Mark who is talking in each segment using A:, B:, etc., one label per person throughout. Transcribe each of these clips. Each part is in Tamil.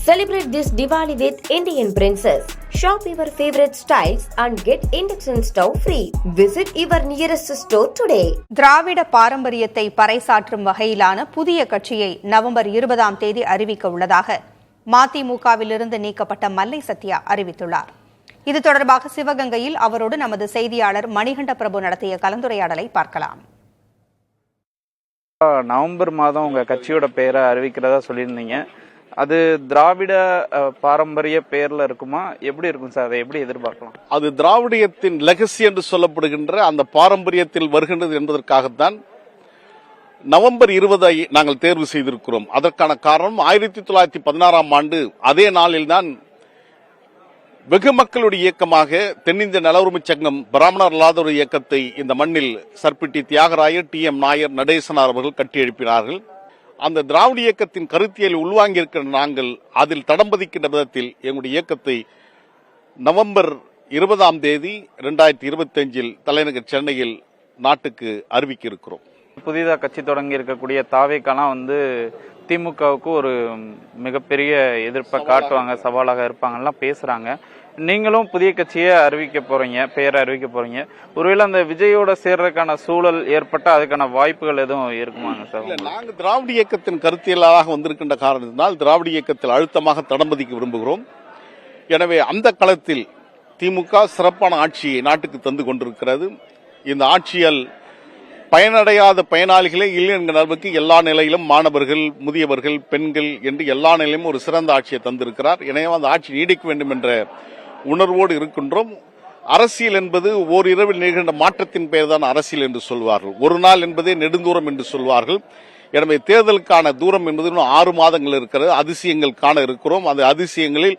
A: Celebrate this Diwali with Indian Princess. Shop your favorite styles and get induction stove free. Visit your nearest store today.
B: திராவிட பாரம்பரியத்தை பறைசாற்றும் வகையிலான புதிய கட்சியை நவம்பர் 20ஆம் தேதி அறிவிக்க உள்ளதாக மதிமுகவிலிருந்து நீக்கப்பட்ட மல்லை சத்யா அறிவித்துள்ளார். இது தொடர்பாக சிவகங்கையில் அவரோடு நமது செய்தியாளர் மணிகண்ட பிரபு நடத்திய கலந்துரையாடலை பார்க்கலாம்.
C: நவம்பர் மாதம் உங்க கட்சியோட பெயரை அறிவிக்கிறதா சொல்லியிருந்தீங்க. அது திராவிட பாரம்பரிய பெயர்ல இருக்குமா? எப்படி இருக்கும் சார்? அதை எப்படி எதிர்பார்க்கலாம்?
D: அது திராவிடத்தின் லெகசி என்று சொல்லப்படுகின்ற அந்த பாரம்பரியத்தில் வருகின்றது என்பதற்காகத்தான் நவம்பர் 20 நாங்கள் தேர்வு செய்திருக்கிறோம். அதற்கான காரணம் 1916ஆம் ஆண்டு அதே நாளில்தான் வெகு மக்களுடைய இயக்கமாக தென்னிந்திய நல உரிமைச் சங்கம் பிராமணர் அல்லாத ஒரு இயக்கத்தை இந்த மண்ணில் சர்பிட்டி தியாகராயர், TM நாயர், நடேசனார் அவர்கள் கட்டி எழுப்பினார்கள். அந்த திராவிட இயக்கத்தின் கருத்தியல் உள்வாங்கி இருக்கிற நாங்கள் அதில் தடம் பதிக்கின்ற விதத்தில் எங்களுடைய இயக்கத்தை நவம்பர் 20ஆம் தேதி 2025 தலைநகர் சென்னையில் நாட்டுக்கு அறிவிக்க இருக்கிறோம்.
C: புதிதாக கட்சி தொடங்கி இருக்கக்கூடிய தாவேக்காலாம் திமுகவுக்கு ஒரு மிகப்பெரிய எதிர்ப்பை காட்டுவாங்க, சவாலாக இருப்பாங்கலாம் பேசுறாங்க. நீங்களும் புதிய கட்சியை அறிவிக்க போறீங்க, பெயரை அறிவிக்க போறீங்க. ஒருவேளை அந்த விஜயோட சேர்றதுக்கான சூழல் ஏற்பட்ட அதுக்கான வாய்ப்புகள் எதுவும் இருக்குமாங்க சார்?
D: நாங்கள் திராவிட இயக்கத்தின் கருத்தியலாக வந்திருக்கின்ற காரணத்தினால் திராவிட இயக்கத்தில் அழுத்தமாக தடம்பதிக்க விரும்புகிறோம். எனவே அந்த களத்தில் திமுக சிறப்பான ஆட்சியை நாட்டுக்கு தந்து கொண்டிருக்கிறது. இந்த ஆட்சியால் பயனடையாத பயனாளிகளே இல்லை என்கிற அளவுக்கு எல்லா நிலையிலும் மாணவர்கள், முதியவர்கள், பெண்கள் என்று எல்லா நிலையிலும் ஒரு சிறந்த ஆட்சியை தந்திருக்கிறார். எனவே அந்த ஆட்சி நீடிக்க வேண்டும் என்ற உணர்வோடு இருக்கின்றோம். அரசியல் என்பது ஓரிரவில் நிகழ்கின்ற மாற்றத்தின் பெயர் தான் அரசியல் என்று சொல்வார்கள். ஒரு நாள் என்பதே நெடுந்தூரம் என்று சொல்வார்கள். எனவே தேர்தலுக்கான தூரம் என்பது இன்னும் 6 மாதங்கள் இருக்கிறது. அதிசயங்கள் காண இருக்கிறோம். அந்த அதிசயங்களில்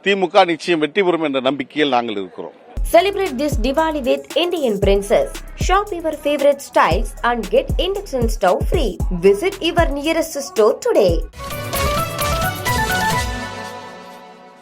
D: திமுக நிச்சயம் வெற்றி பெறும் என்ற நம்பிக்கையில் நாங்கள் இருக்கிறோம்.
A: Celebrate this Diwali with Indian Princess. Shop your favorite styles and get induction stove free. Visit your nearest store today.